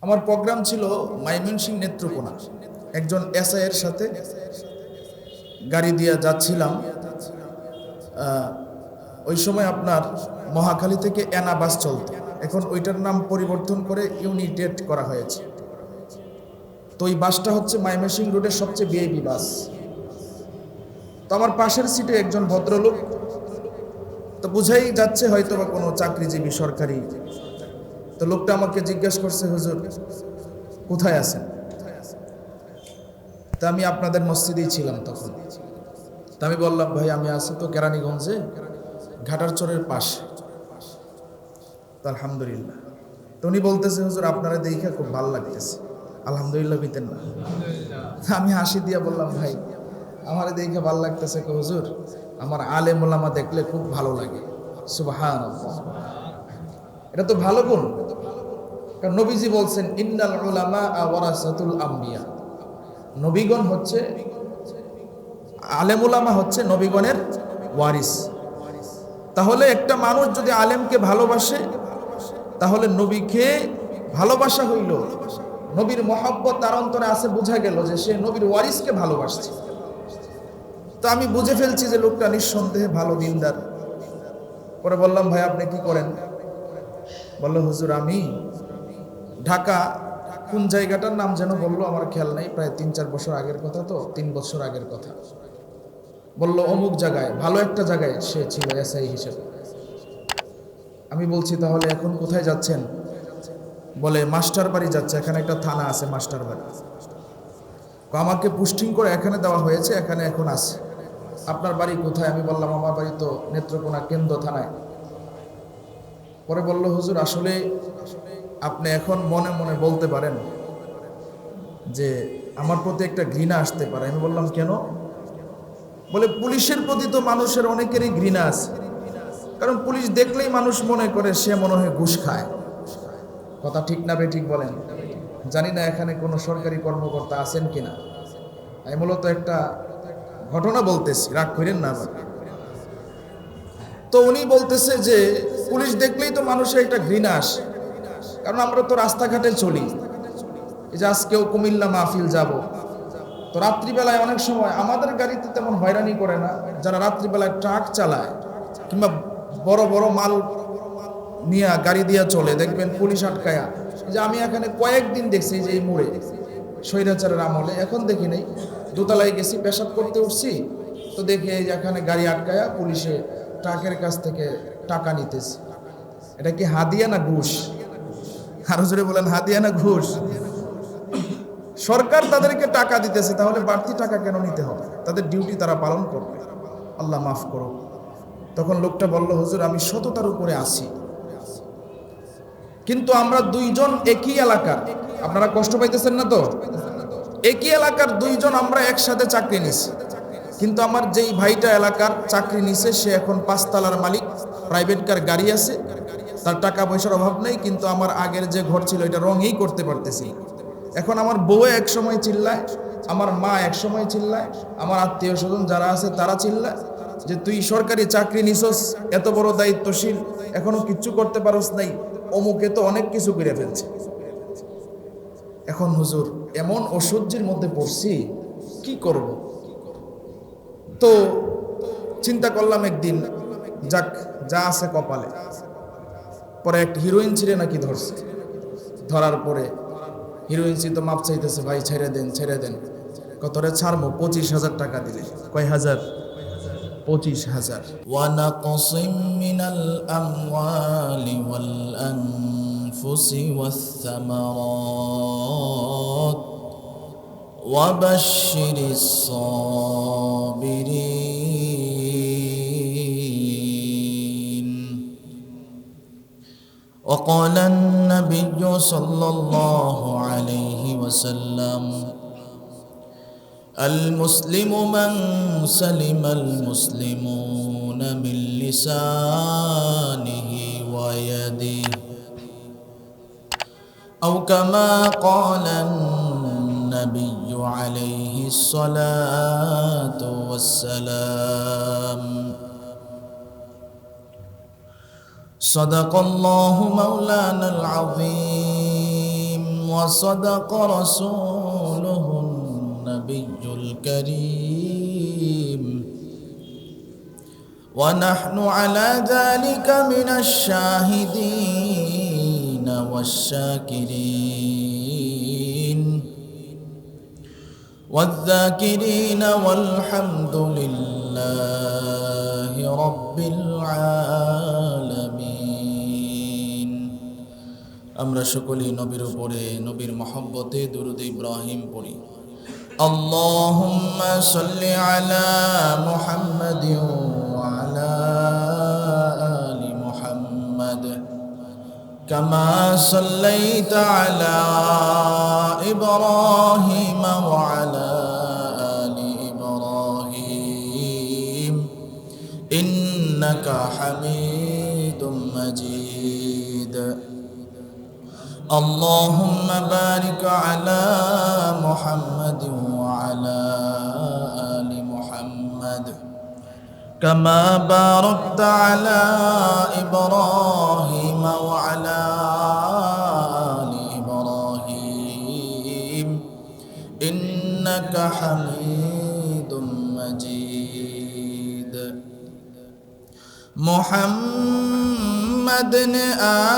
আমার প্রোগ্রাম ছিল ময়মনসিংহ নেত্রকোনা। একজন এসআই এর সাথে গাড়ি দিয়ে যাচ্ছিলাম। ওই সময় আপনার মহাখালী থেকে এনা বাস চলত, এখন ওইটার নাম পরিবর্তন করে ইউনিটেড করা হয়েছে। তো ওই বাসটা হচ্ছে ময়মনসিংহ রোডের সবচেয়ে ভিআইপি বাস। তো আমার পাশের সিটে একজন ভদ্রলোক, তো বুঝাই যাচ্ছে হয়তো বা কোনো চাকরিজীবী সরকারি। তো লোকটা আমাকে জিজ্ঞাসা করছে, হুজুর কোথায় আছেন? তা আমি আপনাদের মসজিদেই ছিলাম তখন। তা আমি বললাম, ভাই আমি আছি তো কেরানীগঞ্জে, ঘাটারচরের পাশে। তো আলহামদুলিল্লাহ। তো উনি বলতেছে, হুজুর আপনারা দেখে খুব ভালো লাগতেছে। আলহামদুলিল্লাহ বিতেন না? আমি হাসি দিয়া বললাম, ভাই আমার দেখে ভালো লাগতেছে হুজুর, আমার আলেম ওলামা দেখলে খুব ভালো লাগে। সুবহানাল্লাহ, এটা তো ভালো গুণ। কারণ নবীজি বলছেন, ইন্নাল উলামা ওয়ারাসাতুল আম্বিয়া, নবীগণ হচ্ছে, আলেম ওলামা হচ্ছে নবীগণের ওয়ারিস। তাহলে একটা মানুষ যদি আলেমকে ভালোবাসে, তাহলে নবীকে ভালোবাসা হইল, নবীর মহব্বত তার অন্তরে আছে, বোঝা গেল যে সে নবীর ওয়ারিসকে ভালোবাসছে। তো আমি বুঝে ফেলছি যে লোকটা নিঃসন্দেহে ভালো দিনদার। পরে বললাম, ভাই আপনি কি করেন? বলল, হুজুর আমি ঢাকা, কোন জায়গাটার নাম যেন বললো, আমার খেয়াল নাই, প্রায় 3-4 বছর আগের কথা, তো 3 বছর আগের কথা। বলল অমুক জায়গায়, ভালো একটা জায়গায় সে ছিল এসআই হিসেবে। আমি বলছি, তাহলে এখন কোথায় যাচ্ছেন? বলে মাস্টার বাড়ি যাচ্ছে, এখানে একটা থানা আছে মাস্টার বাড়ি। আমাকে পোস্টিং করে এখানে দেওয়া হয়েছে, এখানে এখন আছে। আপনার বাড়ি কোথায়? আমি বললাম, আমার বাড়ি তো নেত্রকোনা কেন্দ্র থানায়। পরে বলল, হুজুর আসলে আপনি এখন মনে মনে বলতে পারেন যে আমার প্রতি একটা ঘৃণা আসতে পারে। আমি বললাম, কেন? বলে, পুলিশের প্রতি তো মানুষের অনেকেরই ঘৃণা আছে, কারণ পুলিশ দেখলেই মানুষ মনে করে সে মনে হয় ঘুষ খায়। কথা ঠিক না বেঠিক বলেন? জানি না এখানে কোনো সরকারি কর্মকর্তা আছেন কিনা। আমি মূলত একটা ঘটনা বলতেছি, রাগ করেন না আবার। তো উনি বলতেছে যে পুলিশ দেখলেই তো মানুষের একটা ঘৃণা আসে, কারণ আমরা তো রাস্তাঘাটে চলি। এই যে আজকেও কুমিল্লা মাহফিল যাব, তো রাত্রিবেলায় অনেক সময় আমাদের গাড়িতে তেমন হয়রানি করে না, যারা রাত্রিবেলায় ট্রাক চালায় কিংবা বড় বড় মাল নিয়ে গাড়ি দিয়ে চলে, দেখবেন পুলিশ আটকায়া। যে আমি এখানে কয়েকদিন দেখছি যে এই মোড়ে স্বৈরাচারের আমলে, এখন দেখি নেই, দোতলায় গেছি পেশাব করতে উঠছি, তো দেখি এই যে এখানে গাড়ি আটকায়া পুলিশে ট্রাকের কাছ থেকে টাকা নিতেছে। এটা কি হাদিয়া না ঘুষ? আরো জোরে বলেন, হাদিয়া না ঘুষ? সরকার তাদেরকে টাকা দিতেছে, তাহলে বাড়তি টাকা কেন নিতে হবে? তাদের ডিউটি তারা পালন করবে। আল্লাহ মাফ করো। তখন লোকটা বলল, হুজুর আমি সততার উপরে আছি, কিন্তু আমরা দুইজন একই এলাকার, আপনারা কষ্ট পাইতেছেন না তো? একই এলাকার দুইজন আমরা একসাথে চাকরি নিছি, কিন্তু আমার যেই ভাইটা এলাকার চাকরি নিছে সে এখন 5 তলার মালিক, প্রাইভেট কার গাড়ি আছে, তার টাকা পয়সার অভাব নেই, কিন্তু আমার আগের যে ঘর ছিল এটা রঙই করতে পারতেছি। এখন আমার বউ এক সময় চিল্লায়, আমার মা এক সময় চিল্লায়, আমার আত্মীয় স্বজন যারা আছে তারা চিল্লায় যে তুই সরকারি চাকরি নিছস, এত বড় দায়িত্বশীল, এখনো কিচ্ছু করতে পারস নাই, অমুকে তো অনেক কিছু করে ফেলছে। এখন হুজুর এমন অসহ্যের মধ্যে পড়ছি, কি করব? তো চিন্তা করলাম একদিন, যাক যা আছে কপালে। পরে একটা হিরোইন ছিঁড়ে নাকি ধরছে, ধরার পরে হিরোইন তো মাপ চাইতেছে, ভাই ছেড়ে দেন ছেড়ে দেন। কতরে ছাড়বো? 25,000 টাকা দিলে। কয় হাজার? 25,000। ওয়ানাকসিম মিনাল আমওয়ালি ওয়াল আনফুসি ওয়াস সামারাত ওয়াবাশশিরিস সাবিরিন। وقال النبي صلى الله عليه وسلم المسلم من سلم المسلمون من لسانه ويده أو كما قال النبي عليه الصلاة والسلام صدق الله مولانا العظيم وصدق رسوله النبي الكريم ونحن على ذلك من الشاهدين والشاكرين والذاكرين والحمد لله رب العالمين আমরা সকলেই নবীর উপরে নবীর মহব্বতে দুরূদ ইব্রাহিম পড়ি اللهم صل على محمد وعلى آل محمد كما صليت على إبراهيم وعلى آل إبراهيم إنك حميد مجيد اللهم بارك على محمد وعلى آل محمد كما باركت على إبراهيم وعلى آل إبراهيم إنك حميد مجيد محمد آخر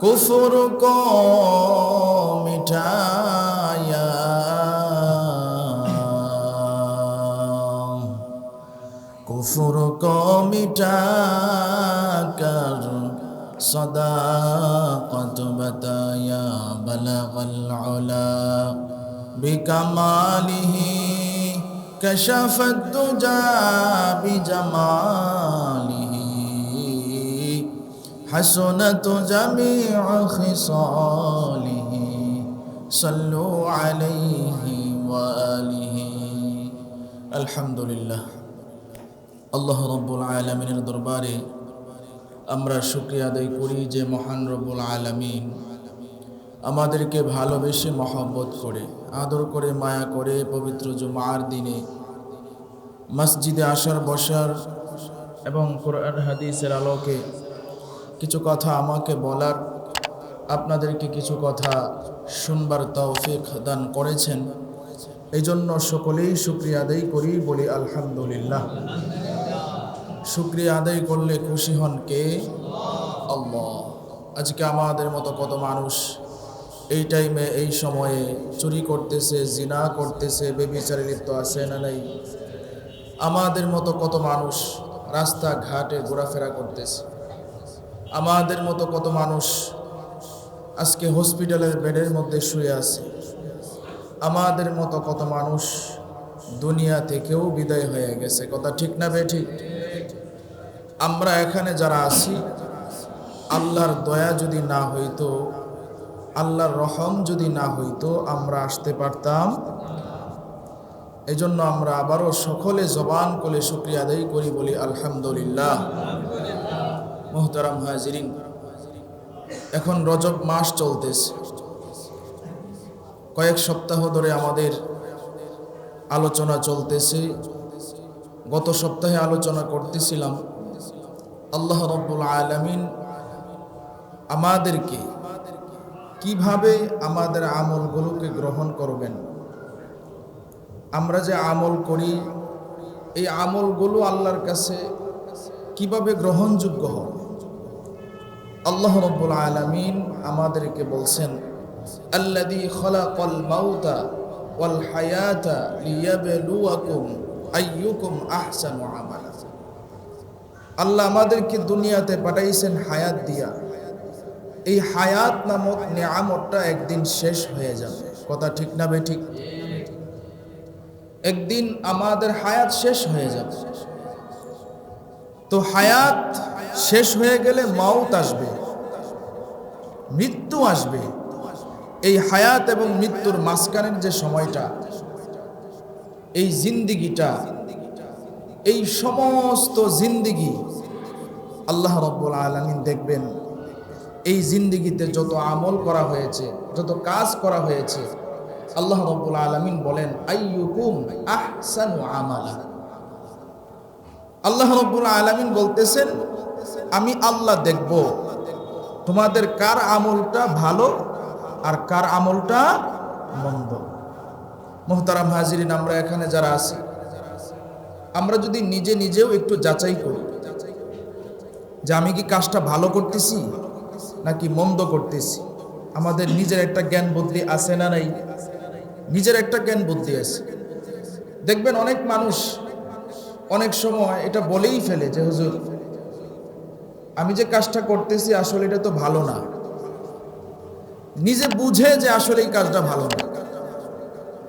कुफर को मिटाया कुफर को मिटाकर सदाकत बताया बलगल उला बिकमालिही कशफत दुजा बिजमालिही حسنت جميع خصاله صلوا عليه وآله الحمد لله আল্লাহ রব্বুল আলামিনের দরবারে আমরা শুকরিয়া আদায় করি যে মহান রব্বুল আলামিন আমাদেরকে ভালোবেসে মহব্বত করে আদর করে মায়া করে পবিত্র জুমার দিনে মসজিদে আসার বসার এবং কোরআন হাদিসের আলোকে কিছু কথা আমাকে বলার আপনাদেরকে কিছু কথা শুনবার তৌফিক দান করেছেন এই জন্য সকলেই শুকরিয়া আদায় করি বলি আলহামদুলিল্লাহ শুকরিয়া আদায় করলে খুশি হন কে আল্লাহ আজকে আমাদের মতো কত মানুষ এই টাইমে এই সময়ে চুরি করতেছে জিনা করতেছে বেবিচারে লিপ্ত আছে না নাই আমাদের মতো কত মানুষ রাস্তাঘাটে ঘোরাফেরা করতেছে আমাদের মতো কত মানুষ আজকে হসপিটালের বেডের মধ্যে শুয়ে আছে আমাদের মতো কত মানুষ দুনিয়া থেকেও বিদায় হয়ে গেছে কথা ঠিক না বেঠিক আমরা এখানে যারা আছি আল্লাহর দয়া যদি না হইতো আল্লাহর রহম যদি না হইতো আমরা আসতে পারতাম এজন্য আমরা আবারও সকলে জবান করে শুকরিয়া আদায় করি বলি আলহামদুলিল্লাহ মোহতারাম হাজিরিন এখন রজব মাস চলতেছে কয়েক সপ্তাহ ধরে আমাদের আলোচনা চলতেছে গত সপ্তাহে আলোচনা করতেছিলাম আল্লাহ রব্বুল আলামিন আমাদেরকে কিভাবে আমাদের আমলগুলোকে গ্রহণ করবেন আমরা যে আমল করি এই আমলগুলো আল্লাহর কাছে কিভাবে গ্রহণযোগ্য হবে আল্লাহ রাব্বুল আলামিন আমাদেরকে বলছেন আল্লাযী খালাকাল মাউতা ওয়াল হায়াতা লিয়াবলুয়াকুম আইয়ুকুম আহসানু আমালা আল্লাহ আমাদেরকে দুনিয়াতে পাঠাইছেন হায়াত দিয়া এই হায়াত নামক নিয়ামতটা একদিন শেষ হয়ে যাবে কথা ঠিক না বেঠিক একদিন আমাদের হায়াত শেষ হয়ে যাবে তো হায়াত শেষ হয়ে গেলে মাউত আসবে মৃত্যু আসবে এই হায়াত এবং মৃত্যুর মাঝখানের যে সময়টা এই জিন্দেগিটা এই সমস্ত জিন্দেগি আল্লাহ রাব্বুল আলামিন দেখবেন এই জিন্দেগিতে যত আমল করা হয়েছে যত কাজ করা হয়েছে আল্লাহ রাব্বুল আলামিন বলেন আইয়ুকুম আহসানু আমালা আল্লাহ রাব্বুল আলামিন বলতেছেন আমি আল্লাহ দেখব তোমাদের কার আমলটা ভালো আর কার আমলটা মন্দ। মুহতারাম হাজিরিন, আমরা এখানে যারা আছি, আমরা যদি নিজে নিজেও একটু যাচাই করি যে আমি কি কাজটা ভালো করতেছি নাকি মন্দ করতেছি। আমাদের নিজের একটা জ্ঞান বুদ্ধি আছে না নাই? নিজের একটা জ্ঞান বুদ্ধি আছে। দেখবেন অনেক মানুষ অনেক সময় এটা বলেই ফেলে যে হুজুর, আমি যে কাজটা করতেছি আসলে এটা তো ভালো না। নিজে বুঝে যে আসলে এই কাজটা ভালো না,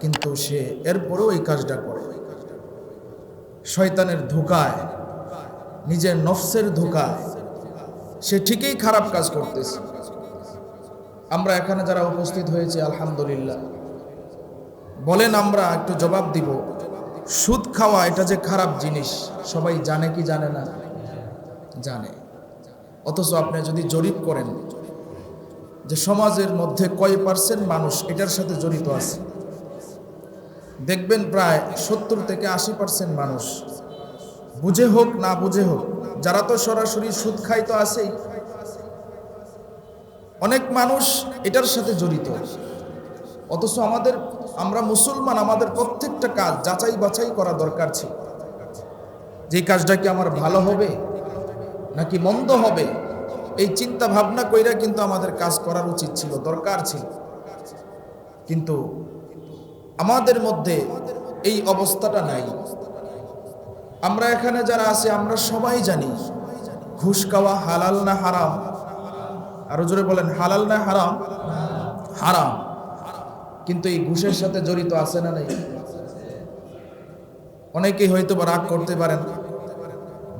কিন্তু সে এরপরেও এই কাজটা করে। শয়তানের ধোঁকায়, নিজের নফসের ধোঁকায় সে ঠিকই খারাপ কাজ করতেছে। আমরা এখানে যারা উপস্থিত হয়েছে আলহামদুলিল্লাহ, বলেন আমরা একটু জবাব দিব, সুদ খাওয়া এটা যে খারাপ জিনিস সবাই জানে কি জানে না? জানে। অথচ আপনি যদি জরিপ করেন যে সমাজের মধ্যে কয় পার্সেন্ট মানুষ এটার সাথে জড়িত আছে, দেখবেন প্রায় 70 থেকে 80% মানুষ বুঝে হোক না বুঝে হোক, যারা তো সরাসরি সুদ খায় তো আছেই, অনেক মানুষ এটার সাথে জড়িত। অথচ আমরা মুসলমান, আমাদের প্রত্যেকটা কাজ যাচাই বাছাই করা দরকার ছিল। যে কাজটা কি আমার ভালো হবে নাকি মন্দ হবে, এই চিন্তা ভাবনা কইরা কিন্তু আমাদের কাজ করার উচিত ছিল, দরকার ছিল। কিন্তু আমাদের মধ্যে এই অবস্থাটা নাই। আমরা এখানে যারা আছি আমরা সবাই জানি ঘুষ খাওয়া হালাল না হারাম। আরো জোরে বলেন, হালাল না হারাম? হারাম। কিন্তু এই ঘুষের সাথে জড়িত আছে না নাই? অনেকেই হয়তো বা রাগ করতে পারেন,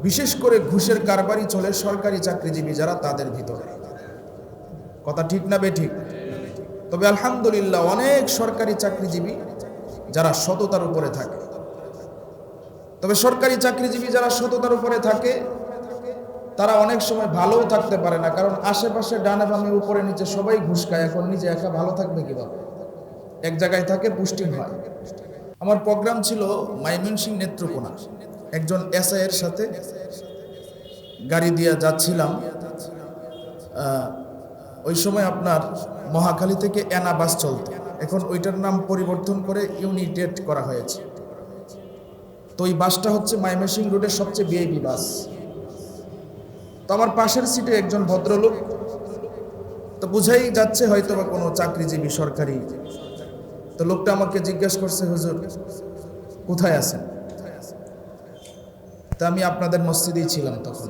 বিশেষ করে ঘুষের কারবারি চলে সরকারি চাকরিজীবী যারা, তাদের ভিতরে। কথা ঠিক না বেঠিক? তবে আলহামদুলিল্লাহ অনেক সরকারি চাকরিজীবী যারা সততার উপরে থাকে। তবে সরকারি চাকরিজীবী যারা সততার উপরে থাকে তারা অনেক সময় ভালোও থাকতে পারে না, কারণ আশেপাশে ডানে বামে উপরে নিচে সবাই ঘুষ খায়। এখন নিজে একা ভালো থাকবে কিভাবে? এক জায়গায় থাকে, পুষ্টিং হয়। আমার প্রোগ্রাম ছিল ময়মনসিংহ নেত্রকোনা, একজন এসআই এর সাথে গাড়ি দিয়ে যাচ্ছিলাম। ওই সময় আপনার মহাখালী থেকে এনা বাস চলত, এখন ওইটার নাম পরিবর্তন করে ইউনিটেড করা হয়েছে। তো ওই বাসটা হচ্ছে ময়মনসিংহ রোডের সবচেয়ে ভিআইপি বাস। তো আমার পাশের সিটে একজন ভদ্রলোক, তো বুঝাই যাচ্ছে হয়তো বা কোনো চাকরিজীবী সরকারি। তো লোকটা আমাকে জিজ্ঞাসা করছে, হুজুর কোথায় আছেন? তা আমি আপনাদের মসজিদেই ছিলাম তখন।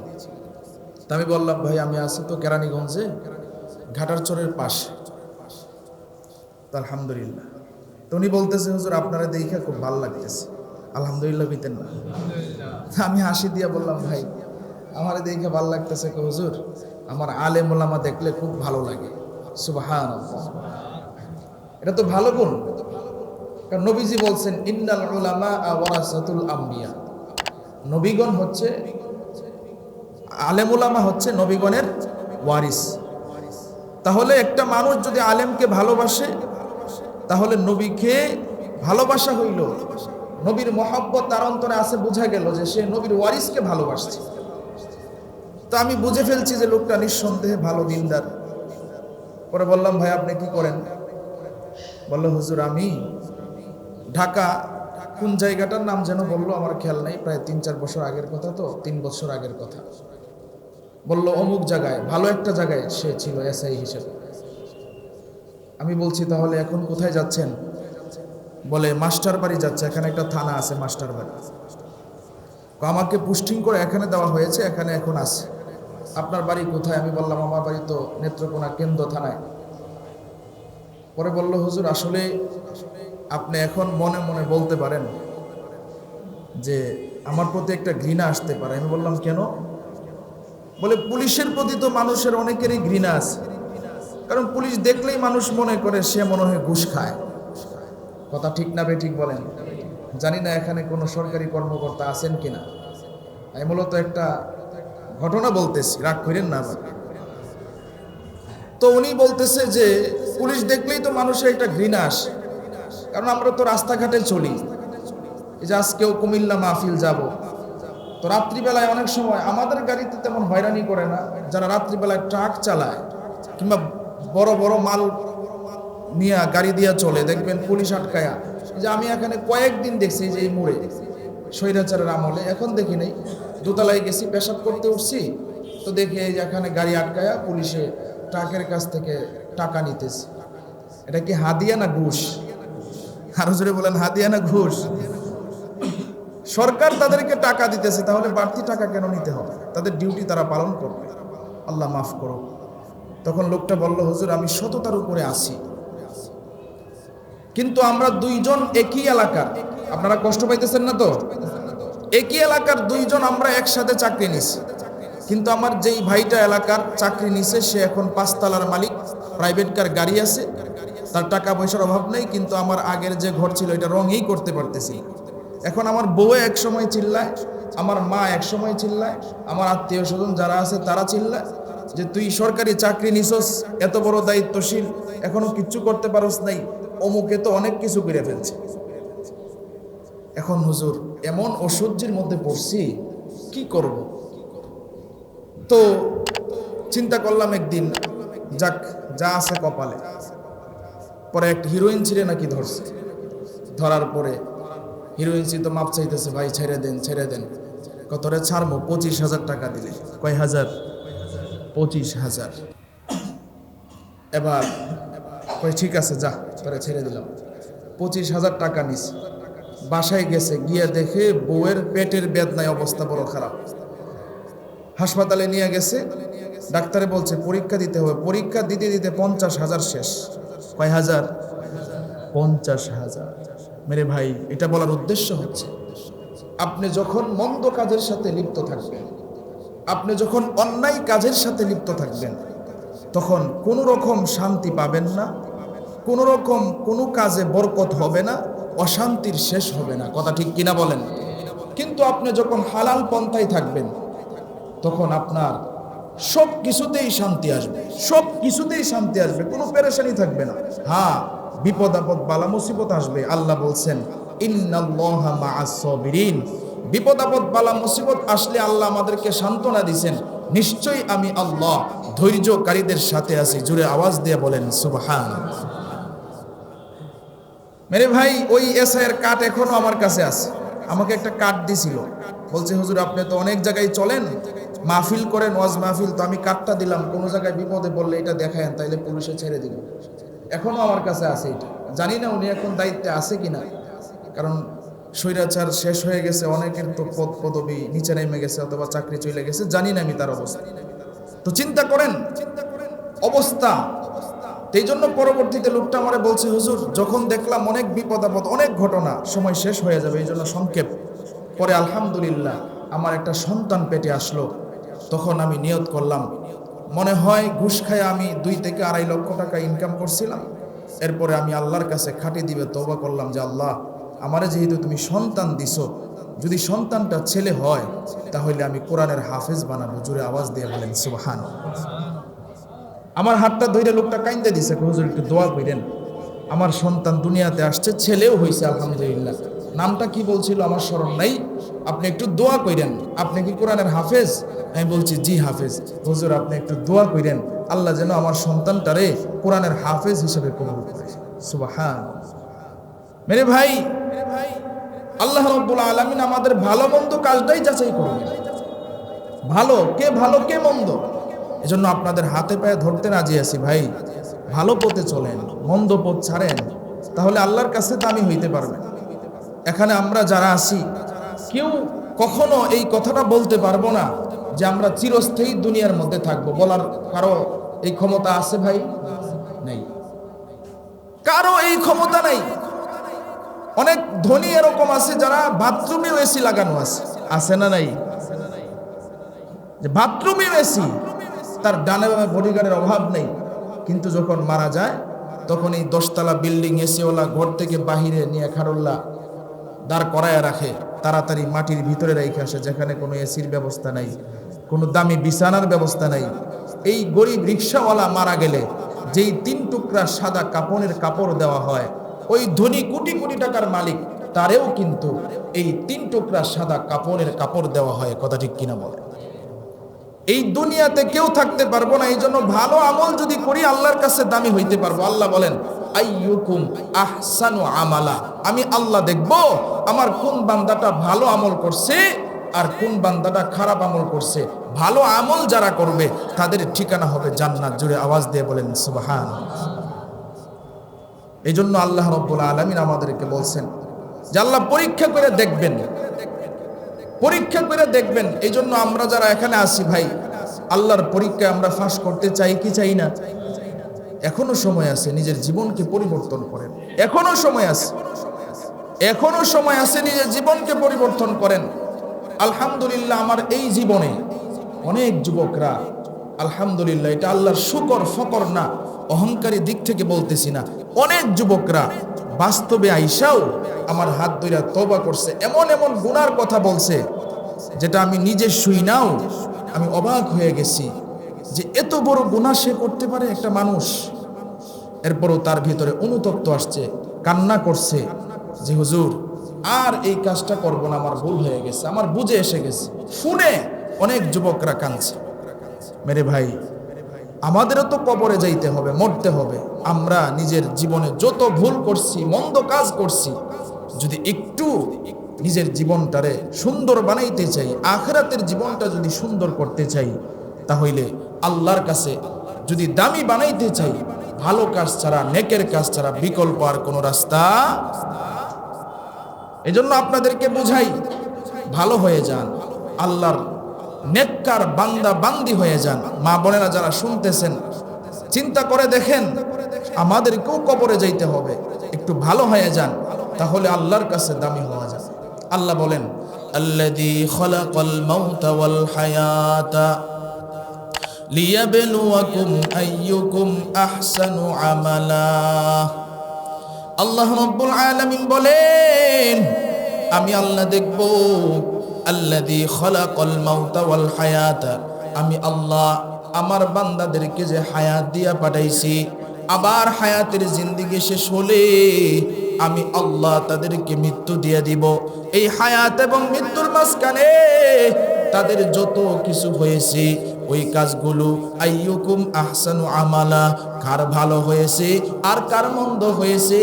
তা আমি বললাম, ভাই আমি আছি তো কেরানীগঞ্জে, ঘাটারচরের পাশে। তো আলহামদুলিল্লাহ। তো উনি বলতেছে, হুজুর আপনারা দেখে খুব ভালো লাগতেছে। আলহামদুলিল্লাহ বিতেন না? আমি হাসি দিয়া বললাম, ভাই আমার দেখে ভালো লাগতেছে হুজুর, আমার আলেম ওলামা দেখলে খুব ভালো লাগে। সুবহানাল্লাহ, এটা তো ভালো গুণ। কারণ নবীজি বলছেন, ইন্নাল উলামা ওয়ারাসাতুল আম্বিয়া, নবীগণ হচ্ছে, আলেম ওলামা হচ্ছে নবীগণের ওয়ারিস। তাহলে একটা মানুষ যদি আলেমকে ভালোবাসে, তাহলে নবীকে ভালোবাসা হইল, নবীর মহব্বত তার অন্তরে আছে, বোঝা গেল যে সে নবীর ওয়ারিসকে ভালোবাসছে। তো আমি বুঝে ফেলছি যে লোকটা নিঃসন্দেহে ভালো দিনদার। পরে বললাম, ভাই আপনি কি করেন? বলল, হুজুর আমি ঢাকা, কোন জায়গাটার নাম যেন বললো, আমার খেয়াল নাই, প্রায় 3-4 বছর আগের কথা, তো 3 বছর আগের কথা। বলল অমুক জায়গায়, ভালো একটা জায়গায় সে ছিল এসআই হিসেবে। আমি বলছি, তাহলে এখন কোথায় যাচ্ছেন? বলে মাস্টার বাড়ি যাচ্ছে, এখানে একটা থানা আছে মাস্টার বাড়ি। আমাকে পুস্টিং করে এখানে দেওয়া হয়েছে, এখানে এখন আছে। আপনার বাড়ি কোথায়? আমি বললাম, আমার বাড়ি তো নেত্রকোনা কেন্দ্র থানায়। পরে বলল, হুজুর আসলে আপনি এখন মনে মনে বলতে পারেন যে আমার প্রতি একটা ঘৃণা আসতে পারে। আমি বললাম, কেন? বলে, পুলিশের প্রতি তো মানুষের অনেকেরই ঘৃণা আছে, কারণ পুলিশ দেখলেই মানুষ মনে করে সে মনে হয় ঘুষ খায়। কথা ঠিক না বেঠিক বলেন? জানি না এখানে কোনো সরকারি কর্মকর্তা আছেন কিনা। আমি মূলত একটা ঘটনা বলতেছি, রাগ করেন না। তো উনি বলতেছে যে পুলিশ দেখলেই তো মানুষের একটা ঘৃণা আসে, কারণ আমরা তো রাস্তাঘাটে চলি। এই যে আজকেও কুমিল্লা মাহফিল যাব, তো রাত্রিবেলায় অনেক সময় আমাদের গাড়িতে তেমন হয়রানি করে না, যারা রাত্রিবেলায় ট্রাক চালায় কিংবা বড় বড় মাল নিয়ে গাড়ি দিয়ে চলে, দেখবেন পুলিশ আটকায়া। যে আমি এখানে কয়েকদিন দেখছি যে এই মোড়ে স্বৈরাচারের আমলে, এখন দেখি নাই, দোতলায় গেছি পেশাব করতে উঠছি, তো দেখি এই যে এখানে গাড়ি আটকায়া পুলিশে ট্রাকের কাছ থেকে টাকা নিতেছে। এটা কি হাদিয়া না ঘুষ? আরো জোরে বলেন, হাদিয়া না ঘুষ? সরকার তাদেরকে টাকা দিতেছে, তাহলে বাড়তি টাকা কেন নিতে হবে? তাদের ডিউটি তারা পালন করবে। আল্লাহ মাফ করো। তখন লোকটা বলল, হুজুর আমি সততার উপরে আছি, কিন্তু আমরা দুইজন একই এলাকার, আপনারা কষ্ট পাইতেছেন না তো? একই এলাকার দুইজন আমরা একসাথে চাকরি নিছি, কিন্তু আমার যেই ভাইটা এলাকার চাকরি নিছে সে এখন 5 তলার মালিক, প্রাইভেট কার গাড়ি আছে, তার টাকা পয়সার অভাব নেই, কিন্তু আমার আগের যে ঘর ছিল এটা রঙই করতে পারতেছি। এখন আমার বউ এক সময় চিল্লায়, আমার মা এক সময় চিল্লায়, আমার আত্মীয় স্বজন যারা আছে তারা চিল্লায় যে তুই সরকারি চাকরি নিছস, এত বড় দায়িত্বশীল, এখনো কিচ্ছু করতে পারস নাই, অমুকে তো অনেক কিছু করে ফেলছে। এখন হুজুর এমন অসহ্যের মধ্যে পড়ছি, কি করব? তো চিন্তা করলাম একদিন, যাক যা আছে কপালে। পরে একটা হিরোইন ছিঁড়ে নাকি ধরছে, ধরার পরে হিরোইন তো মাপ চাইতেছে, ভাই ছেড়ে দেন ছেড়ে দেন। কতরে ছাড়বো? 25,000 টাকা দিলে। কয় হাজার? 25,000। এবার কই ঠিক আছে যা, তোরে ছেড়ে দিলাম। 25,000 টাকা নিস। বাসায় গেছে, গিয়ে দেখে বউয়ের পেটের বেদনায় অবস্থা বড় খারাপ। হাসপাতালে নিয়ে গেছে, ডাক্তারে বলছে পরীক্ষা দিতে হবে। পরীক্ষা দিতে দিতে 50,000 শেষ। কয় হাজার? 50,000। মেরে ভাই, এটা বলার উদ্দেশ্য হচ্ছে, আপনি যখন মন্দ কাজের সাথে লিপ্ত থাকবেন, আপনি যখন অন্যায় কাজের সাথে লিপ্ত থাকবেন, তখন কোনো রকম শান্তি পাবেন না, কোনো রকম কোনো কাজে বরকত হবে না, অশান্তির শেষ হবে না। কথা ঠিক কিনা বলেন? কিন্তু আপনি যখন হালাল পন্থায় থাকবেন, তখন আপনার সব কিছুতেই শান্তি আসবে, সব কিছুতেই শান্তি আসবে, কোনো পেরেশানি থাকবে না। হ্যাঁ, বিপদ আপদ বালা মুসিবত আসবে। আল্লাহ বলছেন ইন্নাল্লাহা মাআস সাবিরিন। বিপদ আপদ বালা মুসিবত আসলে আল্লাহ আমাদেরকে সান্ত্বনা দিবেন, নিশ্চয়ই আমি আল্লাহ ধৈর্যকারীদের সাথে আছি। জোরে আওয়াজ দিয়ে বলেন সুবহানাল্লাহ। মেরে ভাই, ওই এসআইয়ের কার্ড এখনো আমার কাছে আছে। আমাকে একটা কার্ড দিছিল, বলছে হুজুর আপনি তো অনেক জায়গায় চলেন, মাহফিল করেন, ওয়াজ মাহফিল, তো আমি কার্ডটা দিলাম, কোনো জায়গায় বিপদে বললে এটা দেখায়েন, তাইলে পুলিশে ছেড়ে দিল। এখনো আমার কাছে আছে এটা। জানি না উনি এখন দায়িত্বে আছে কিনা, কারণ স্বৈরাচার শেষ হয়ে গেছে, অনেকের তো পদ পদবি নিচে নেমে গেছে অথবা চাকরি চলে গেছে, জানি না আমি তার অবস্থা। তো চিন্তা করেন অবস্থা। এই জন্য পরবর্তীতে লোকটা আমারে বলছে, হুজুর যখন দেখলাম অনেক বিপদ আপদ, অনেক ঘটনা, সময় শেষ হয়ে যাবে, এই জন্য সংক্ষেপ। পরে আলহামদুলিল্লাহ আমার একটা সন্তান পেটে আসলো। তখন আমি নিয়ত করলাম, মনে হয় ঘুষ খায় আমি 2 থেকে 2.5 লক্ষ টাকা ইনকাম করছিলাম। এরপরে আমি আল্লাহর কাছে খাটি দিবে তওবা করলাম যে আল্লাহ, আমারে যেহেতু তুমি সন্তান দিছো, যদি সন্তানটা ছেলে হয় তাহলে আমি কোরআনের হাফেজ বানাবো। জোরে আওয়াজ দিয়ে বলেন সুবহানাল্লাহ। আমার হাতটা ধরে লোকটা কাইন্দে দিছে, হুজুর একটু দোয়া করেন, আমার সন্তান দুনিয়াতে আসছে, ছেলেও হয়েছে আলহামদুলিল্লাহ। নামটা কি বলছিল আমার স্মরণ নাই, আপনি একটু দোয়া করেন। আপনি কি কোরআনের হাফেজ? আমি বলছি জি হাফেজ। হুজুর আপনি একটু দোয়া করেন, আল্লাহ যেন আমার সন্তানটারে কোরআনের হাফেজ হিসেবে কবুল করে। সুবহানাল্লাহ। মেরে ভাই, আল্লাহ রাব্বুল আলামিন আমাদের ভালো মন্দ কাজটাই যাচাই করবেন, ভালো কে মন্দ। এজন্য আপনাদের হাতে পায়ে ধরতে রাজি আছি ভাই, ভালো পথে চলেন, মন্দ পথ ছাড়েন, তাহলে আল্লাহর কাছে দামি হইতে পারবেন। এখানে আমরা যারা আছি, কেউ কখনো এই কথাটা বলতে পারবো না যে আমরা চিরস্থায়ী দুনিয়ার মধ্যে থাকবো। বলার কারো এই ক্ষমতা আছে ভাই? নেই, কারো এই ক্ষমতা নাই। অনেক ধনী এরকম আছে যারা বাথরুমেও এসি লাগানো আছে, আছে না নাই? যে বাথরুমেও এসি, তার ডানে বামে বডিগার্ডের অভাব নেই, কিন্তু যখন মারা যায় তখন এই 10 তলা বিল্ডিং এসিওয়ালা ঘর থেকে বাহিরে নিয়ে খারুল্লা দাঁড় করায় রাখে, তাড়াতাড়ি মাটির ভিতরে রেখে আসে, যেখানে কোনো এসির ব্যবস্থা নাই, কোনো দামি বিছানার ব্যবস্থা নাই। এই গরিব রিক্সাওয়ালা মারা গেলে যেই 3 টুকরা সাদা কাপড়ের কাপড় দেওয়া হয়, ওই ধনী কোটি কোটি টাকার মালিক তারেও কিন্তু এই 3 টুকরা সাদা কাপড়ের কাপড় দেওয়া হয়। কথা ঠিক কিনা বলে? এই দুনিয়াতে কেউ থাকতে পারবো না। এই জন্য ভালো আমল যদি করি আল্লাহর কাছে দামি হইতে পারবো। আল্লাহ বলেন আইয়ুকুম আহসানু আমালা, আমি আল্লাহ দেখব আমার কোন বান্দাটা ভালো আমল করছে আর কোন বান্দাটা খারাপ আমল করছে। ভালো আমল যারা করবে তাদের ঠিকানা হবে জান্নাত। জুড়ে আওয়াজ দিয়ে বলেন সুবহানাল্লাহ। এই জন্য আল্লাহ রাব্বুল আলামিন আমাদেরকে বলছেন যে আল্লাহ পরীক্ষা করে দেখবেন, পরীক্ষা করে দেখবেন। এই জন্য আমরা যারা এখানে আছি ভাই, আল্লাহর পরীক্ষায় আমরা ফাঁস করতে চাই কি চাই না? এখনো সময় আছে, নিজের জীবনকে পরিবর্তন করেন। এখনো সময় আছে, এখনো সময় আছে, নিজের জীবনকে পরিবর্তন করেন। আলহামদুলিল্লাহ, আমার এই জীবনে অনেক যুবকরা, আলহামদুলিল্লাহ, এটা আল্লাহর শুকর ফকর না, অহংকারী দিক থেকে বলতেছি না, অনেক যুবকরা বাস্তবে আইসাও আমার হাত ধইরা তওবা করছে, এমন এমন গুনার কথা বলছে যেটা আমি নিজে শুই নাও আমি অবাক হয়ে গেছি যে এত বড় গুনাহ সে করতে পারে একটা মানুষ। এরপরও তার ভিতরে অনুতপ্ত আসছে, কান্না করছে যে হুজুর আর এই কাজটা করব না, আমার ভুল হয়ে গেছে, আমার বুঝে এসে গেছে। শুনে অনেক যুবকরা কাঁদছে। মেরে ভাই, আমাদেরও তো কবরে যাইতে হবে, মরতে হবে। আমরা নিজের জীবনে যত ভুল করছি, মন্দ কাজ করছি, যদি একটু নিজের জীবনটারে সুন্দর বানাইতে চাই, আখিরাতের জীবনটা যদি সুন্দর করতে চাই, তাহলে আল্লাহর কাছে যদি দামি বানাইতে চাই, ভালো কাজ ছাড়া, নেকের কাজ ছাড়া বিকল্প আর কোনো রাস্তা। এজন্য আপনাদেরকে বুঝাই, ভালো হয়ে যান, আল্লাহর নেককার বান্দা বান্দি হয়ে যান। মা বোনেরা যারা শুনতেছেন, চিন্তা করে দেখেন, আমাদেরকেও কবরে যাইতে হবে, একটু ভালো হয়ে যান, তাহলে আল্লাহর কাছে দামি হওয়া যায়। আল্লাহ বলেন আল্লাযী খালাকাল মাউতা ওয়াল হায়াতা লিয়াবলুয়াকুম আইয়ুকুম আহসানু আমালা। আল্লাহ রাব্বুল আলামিন বলেন, আমি আল্লাহ দেখব, আল্লাযী খালাকাল মাউতা ওয়াল হায়াতা, আমি আল্লাহ আমার বান্দাদেরকে যে হায়াত দিয়া পাঠাইছি, আবার হায়াতের জিন্দেগি শেষ হলে আমি আল্লাহ তাদেরকে মৃত্যু দিয়ে দিব। এই হায়াত এবং মৃত্যুর মাঝখানে তাদের যত কিছু হয়েছে ওই কাজগুলো, আইয়ুকুম আহসানু আমালা, কার ভালো হয়েছে আর কার মন্দ হয়েছে,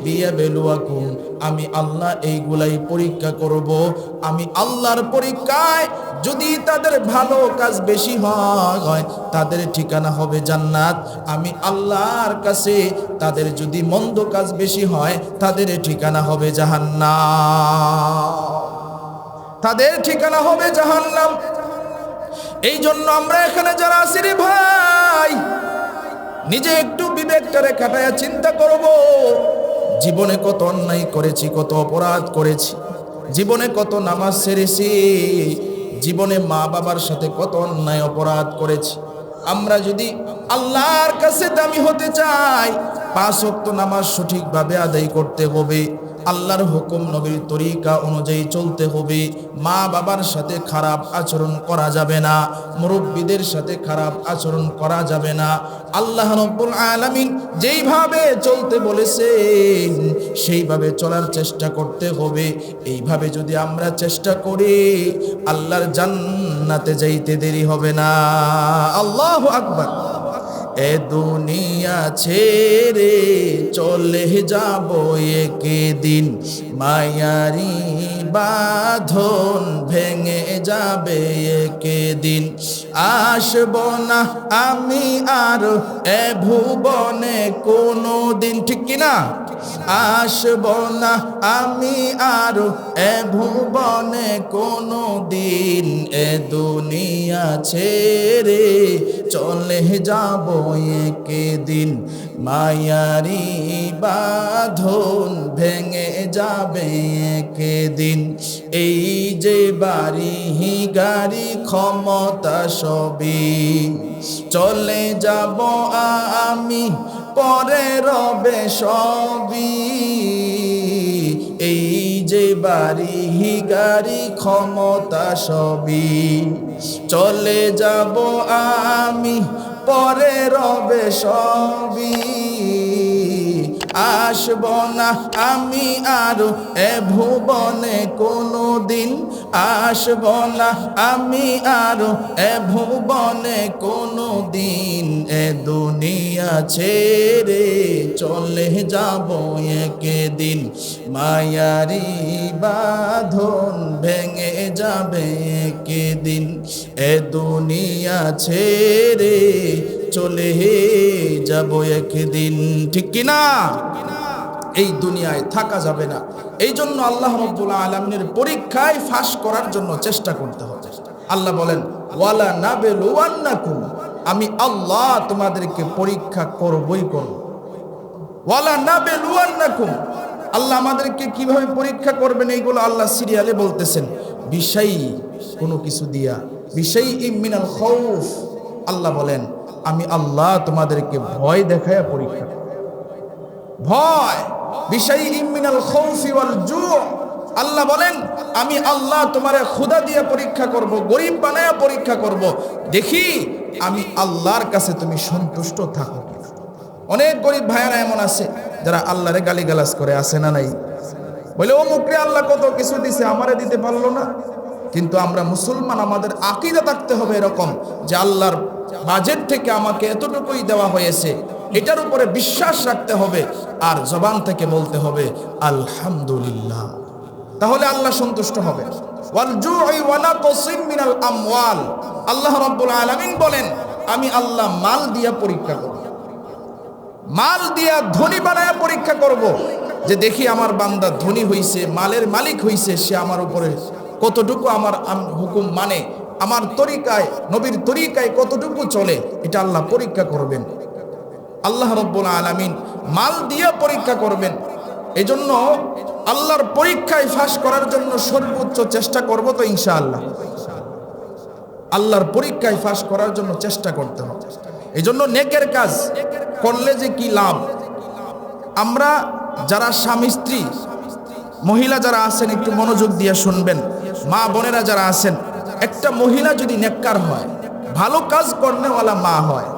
লিয়াবলুয়াকুম, আমি আল্লাহ এইগুলাই পরীক্ষা করব। আমি আল্লাহর পরীক্ষায় যদি তাদের ভালো কাজ বেশি হয় তাদের ঠিকানা হবে জান্নাত। আমি আল্লাহর কাছে তাদের যদি মন্দ কাজ বেশি হয় তাদের ঠিকানা হবে জাহান্নাম, তাদের ঠিকানা হবে জাহান্নাম। এই জন্য আমরা এখানে যারা আছি রে ভাই, নিজে একটু বিবেকটারে কাটায়া চিন্তা করব, জীবনে কত অন্যায় করেছি, কত অপরাধ করেছি, জীবনে কত নামাজ ছেড়েছি, জীবনে মা বাবার সাথে কত অন্যায় অপরাধ করেছি। আমরা যদি আল্লাহর কাছে দামি হতে চাই, 5 ওয়াক্ত নামাজ সঠিকভাবে আদায় করতে হবে, আল্লাহর হুকুম নবীর তরিকা অনুযায়ী চলতে হবে, মা বাবার সাথে খারাপ আচরণ করা যাবে না, মুরব্বীদের সাথে খারাপ আচরণ করা যাবে না। আল্লাহ রাব্বুল আলামিন যেইভাবে চলতে বলেছেন সেইভাবে চলার চেষ্টা করতে হবে। এইভাবে যদি আমরা চেষ্টা করি, আল্লাহর জান্নাতে যাইতে দেরি হবে না। আল্লাহু আকবার। এ দুনিয়া ছেড়ে চলে যাব একদিন, মায়ারি বাঁধন ভেঙে যাবে একদিন, আসব না আমি আর এ ভুবনে কোনো দিন, ঠিক কিনা? আসব না আমি আর এ ভুবনে কোনো দিন, এ দুনিয়া ছেড়ে চলে যাব একদিন, মায়ারি বাঁধন ভেঙে যাবে একদিন। এই যে বাড়ি গাড়ি ক্ষমতা সবই চলে যাব আমি, পরে রবে সবই। এই যে বাড়ি গাড়ি ক্ষমতা সবই চলে যাব আমি, পরে রবে সবই। আসব না আমি আর এ ভুবনে কোনো দিন, আসব না আমি আর এ ভুবনে কোনো দিন, এ দুনিয়া ছেড়ে চলে যাব একদিন, মায়ারি বাঁধন ভেঙে যাবে একদিন, এ দুনিয়া ছেড়ে চলে যাব একদিন। ঠিক কিনা? এই দুনিয়ায় থাকা যাবে না। এই জন্য আল্লাহ রাব্বুল আলামিনের পরীক্ষায় ফাঁস করার জন্য চেষ্টা করতে হবে। আল্লাহ বলেন ওয়ালা নাবলুওয়ান্নাকুম, আমি আল্লাহ তোমাদেরকে পরীক্ষা করবই করব। ওয়ালা নাবলুওয়ান্নাকুম, আল্লাহ আমাদেরকে কিভাবে পরীক্ষা করবেন এইগুলো আল্লাহ সিরিয়ালে বলতেছেন। বিশাই, কোনো কিছু দিয়া, বিশাই মিনাল খাউফ, আল্লাহ বলেন আমি আল্লাহ তোমাদেরকে ভয় দেখায়া পরীক্ষা করব। ভয়, বিশাই মিনাল খাউফি ওয়াল জু, আল্লাহ বলেন আমি আল্লাহ তোমারে ক্ষুধা দিয়ে পরীক্ষা করব, গরিব বানায়া পরীক্ষা করব, দেখি আমি আল্লাহর কাছে তুমি সন্তুষ্ট থাকো কিনা। অনেক গরিব ভাইয়ারা এমন আছে যারা আল্লাহরে গালিগালাজ করে, আছে না নাই? বলে ও মুখে আল্লাহ কত কিছু দিছে, আমারে দিতে পারলো না। কিন্তু আমরা মুসলমান, আমাদের আকীদা থাকতে হবে এরকম যে আল্লাহর বাজেট থেকে আমাকে এতটুকুই দেওয়া হয়েছে, এটার উপরে বিশ্বাস রাখতে হবে আর জবান থেকে বলতে হবে আলহামদুলিল্লাহ, তাহলে আল্লাহ সন্তুষ্ট হবে। ওয়াল জুই ওয়া নাকসিম মিনাল আমওয়াল, আল্লাহ রাব্বুল আলামিন বলেন আমি আল্লাহ মাল দিয়া পরীক্ষা করব, মাল দিয়া ধনী বানায়া পরীক্ষা করব, যে দেখি আমার বান্দা ধনী হইছে, মালের মালিক হইছে, সে আমার উপরে কতটুকু আমার হুকুম মানে, আমার তরিকায়, নবীর তরিকায় কতটুকু চলে, এটা আল্লাহ পরীক্ষা করবেন। আল্লাহ রাব্বুল আলামিন মাল দিয়ে পরীক্ষা করবেন। এজন্য আল্লাহর পরীক্ষায় ফাঁস করার জন্য সর্বোচ্চ চেষ্টা করব তো ইনশাআল্লাহ। আল্লাহর পরীক্ষায় ফাঁস করার জন্য চেষ্টা করতে হবে। এজন্য নেকের কাজ করলে যে কি লাভ, আমরা যারা স্বামী স্ত্রী, মহিলা যারা আছেন একটু মনোযোগ দিয়ে শুনবেন, মা বোনেরা যারা আছেন, একটা মহিলা যদি নেককার হয়, ভালো কাজ কর্নেওয়ালা মা হয়,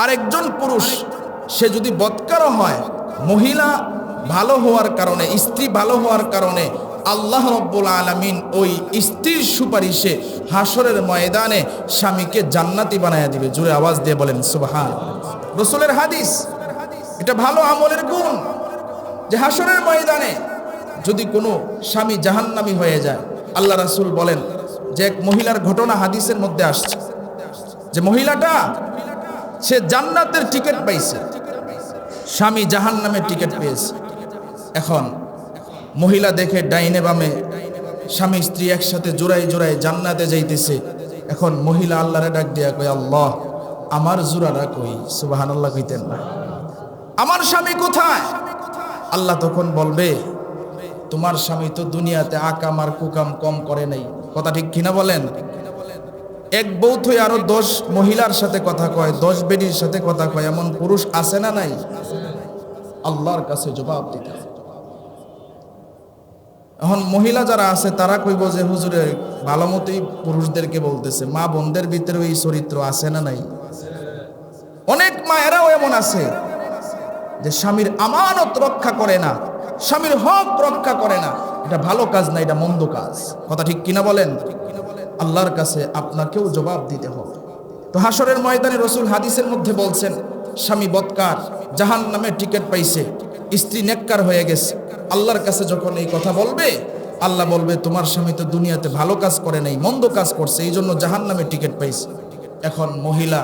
আর একজন পুরুষ সে যদি বদকারও হয়, মহিলা ভালো হওয়ার কারণে, স্ত্রী ভালো হওয়ার কারণে আল্লাহ রাব্বুল আলামিন ওই স্ত্রীর সুপারিশে হাসরের ময়দানে স্বামীকে জান্নাতি বানায়া দিবে। জোরে আওয়াজ দিয়ে বলেন সুবহানাল্লাহ। রাসূলের হাদিস, এটা ভালো আমলের গুণ যে হাসরের ময়দানে যদি কোনো স্বামী জাহান্নামী হয়ে যায়, আল্লাহ রাসূল বলেন যে এক মহিলার ঘটনা হাদিসের মধ্যে আসছে, যে মহিলাটা সে জান্নাতের টিকিট পাইছে, স্বামী জাহান্নামের টিকিট পেয়েছে। এখন মহিলা দেখে ডাইনে বামে স্বামী স্ত্রী একসাথে জোড়ায় জোড়ায় জান্নাতে যাইতেছে। এখন মহিলা আল্লাহরে ডাক দিয়া কয় আল্লাহ আমার জোড়ারা কই? সুবহানাল্লাহ কইতেন না? আমার স্বামী কোথায়? আল্লাহ তখন বলবে তোমার স্বামী তো দুনিয়াতে আকাম আর কুকাম কম করে নাই। কথা ঠিক কিনা বলেন? এক বউ থই আরো 10 মহিলার সাথে কথা কয়, 10 বেডির সাথে কথা কয়, এমন পুরুষ আছে না নাই? আল্লাহর কাছে জবাব দিতে। এখন মহিলা যারা আছে তারা কইব যে হুজুরে ভালো মতোই পুরুষদেরকে বলতেছে, মা বোনদের ভিতরে এই চরিত্র আছে না নাই? অনেক মায়েরাও এমন আছে যে স্বামীর আমানত রক্ষা করে না, স্বামীর হক রক্ষা করে না। এটা ভালো কাজ না, এটা মন্দ কাজ। কথা ঠিক কিনা বলেন? আল্লাহর কাছে আপনাকেও জবাব দিতে হবে। তো হাসরের ময়দানে রাসূল হাদিসের মধ্যে বলছেন স্বামী বদকার, জাহান্নামের টিকিট পাইছে, স্ত্রী নেককার হয়ে গেছে। আল্লাহর কাছে যখন এই কথা বলবে, আল্লাহ বলবে তোমার স্বামী তো দুনিয়াতে ভালো কাজ করে নাই, মন্দ কাজ করছে, এই জন্য জাহান্নামের টিকিট পাইছে। এখন মহিলা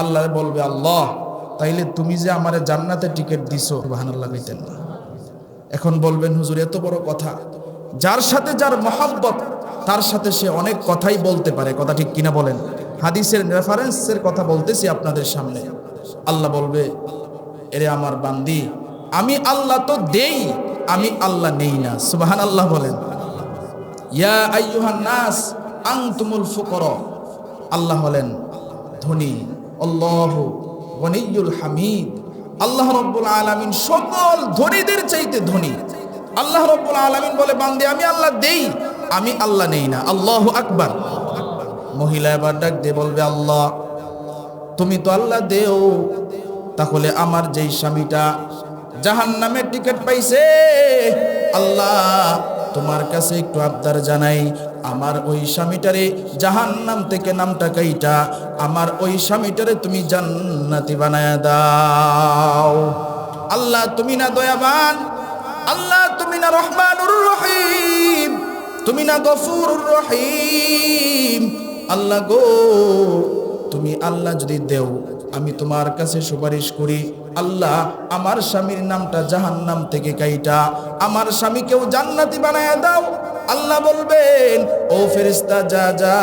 আল্লাহরে বলবে আল্লাহ তাইলে তুমি যে আমারে জান্নাতের টিকিট দিছো, সুবহানাল্লাহ কইতেন না? এখন বলবেন হুজুর এত বড় কথা, যার সাথে যার মহব্বত তার সাথে সে অনেক কথাই বলতে পারে। কথা ঠিক কিনা বলেন? হাদিসের রেফারেন্সের কথা বলতেছি আপনাদের সামনে। আল্লাহ বলবে এরে আমার বান্দি, আমি আল্লাহ তো দেই, আমি আল্লাহ নেই না। সুবহানাল্লাহ বলেন। ইয়া আইয়ুহান নাস আনতুমুল ফুকারা, আল্লাহ হলেন ধনী, আল্লাহু গনিয়ুল হামিদ। আল্লাহ রাব্বুল আলামিন সকল ধনীদের চাইতে ধনী। আল্লাহ রাব্বুল আলামিন বলে বান্দে আমি আল্লাহ দেই, আমি আল্লাহ নেই না। আল্লাহু আকবার। মহিলা এবার ডাক দিয়ে বলবে আল্লাহ তুমি তো আল্লাহ দেও, তাহলে আমার যেই স্বামীটা জাহান্নামের টিকিট পাইছে। আল্লাহ তোমার কাছে একটু আবদার জানাই, আমার ওই স্বামীটারে জাহান্নাম থেকে নামটা কাইটা আমার ওই স্বামীটারে তুমি জান্নাতি বানায়া দাও। আল্লাহ তুমি না দয়াবান, আল্লাহ তুমি না রহমানুর রহিম, তুমি না গফুরুর রহিম। আল্লাহ গো তুমি আল্লাহ যদি দেও, আমি তোমার কাছে সুপারিশ করি, আল্লাহ আমার স্বামীর নামটা জাহান্নাম থেকে কাইটা আমার স্বামীকেও জান্নাতি বানায়া দাও। আল্লাহ বলবেন, ও ফেরেশতা যা যা,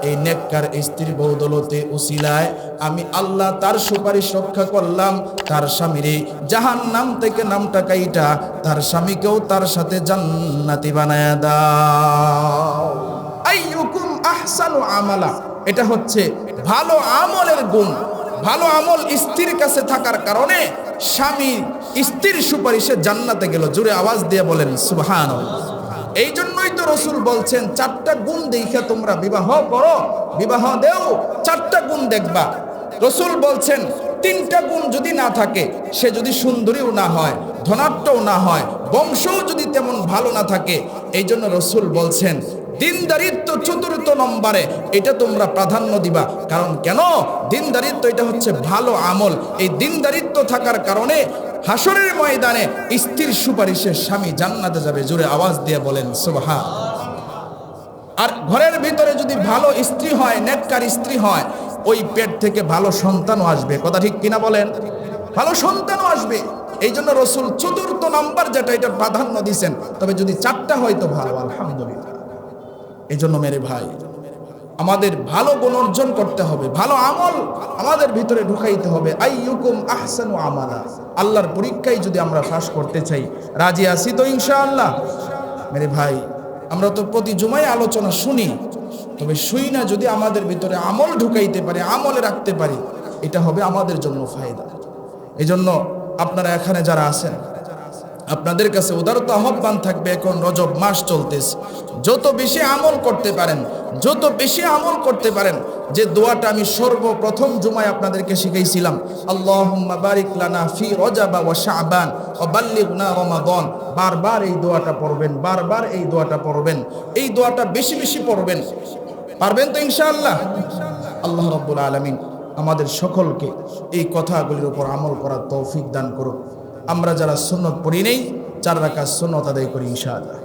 এই নেককার স্ত্রীর বদৌলতে উসিলায় আমি আল্লাহ তার সুপারিশ রক্ষা করলাম, তার স্বামীরে জাহান্নাম থেকে নামটা কাইটা তার স্বামীকেও তার সাথে জান্নাতি বানায়া দাও। আইয়ুকুম আহসানু আমালা, এটা হচ্ছে ভালো আমলের গুণ। ভালো আমল স্ত্রীর কাছে থাকার কারণে স্বামী স্ত্রীর সুপারিশে জান্নাতে গেল। জোরে আওয়াজ দিয়ে বলেন সুবহানাল্লাহ। এই জন্যই তো রাসূল বলছেন, চারটা গুণ দেখে তোমরা বিবাহ করো, বিবাহ দেও, চারটা গুণ দেখবা। রাসূল বলছেন, তিনটা গুণ যদি না থাকে, সে যদি সুন্দরীও না হয়, ধনাঢ্যও না হয়, বংশও যদি তেমন ভালো না থাকে, এই জন্য রাসূল বলছেন দিনদারিত্ব চতুর্থ নম্বরে, এটা তোমরা প্রাধান্য দিবা। কারণ কেন? দিনদারিত্ব এটা হচ্ছে ভালো আমল। এই দিনদারিত্ব থাকার কারণে হাসরের ময়দানে স্ত্রীর সুপারিশে স্বামী জান্নাতে যাবে। জোরে আওয়াজ দিয়ে বলেন সুবহান। আর ঘরের ভিতরে যদি ভালো স্ত্রী হয়, নেককার স্ত্রী হয়, ওই পেট থেকে ভালো সন্তানও আসবে। কথা ঠিক কিনা বলেন? ভালো সন্তানও আসবে। এই জন্য রাসূল চতুর্থ নাম্বার যেটা, এটা প্রাধান্য দিয়েছেন। তবে যদি চারটা হয় তো ভালো, আলহামদুলিল্লাহ। এই জন্য মেরে ভাই, আমাদের ভালো গুণ অর্জন করতে হবে, ভালো আমল আমাদের ভিতরে ঢুকাইতে হবে। আইয়ুকুম আহসানু আমালা, আল্লাহর পরীক্ষায় যদি আমরা পাস করতে চাই, রাজি আছি তো ইনশাআল্লাহ? মেরে ভাই, আমরা তো প্রতি জুমায় আলোচনা শুনি, তবে শুই না যদি আমাদের ভিতরে আমল ঢুকাইতে পারি, আমলে রাখতে পারি, এটা হবে আমাদের জন্য ফায়দা। এই জন্য আপনারা এখানে যারা আছেন, আপনাদের কাছে উদারত আহ্বান থাকবে, এখন রজব মাস চলতেছে, যত বেশি আমল করতে পারেন, যত বেশি আমল করতে পারেন। যে দোয়াটা আমি সর্বপ্রথম জুমায় আপনাদেরকে শিখাইছিলাম, আল্লাহুম্মা বারিক লানা ফি রজব ওয়া শাবান ওয়া বাল্লিগনা রমাদান, বারবার এই দোয়াটা পড়বেন, বারবার এই দোয়াটা পড়বেন, এই দোয়াটা বেশি বেশি পড়বেন। পারবেন তো ইনশাআল্লাহ? আল্লাহ রাব্বুল আলামিন আমাদের সকলকে এই কথাগুলির উপর আমল করার তৌফিক দান করুন। আমরা যারা সুন্নত পড়ি নেই, 4 রাকাত সুন্নত আদায় করি ইনশাআল্লাহ।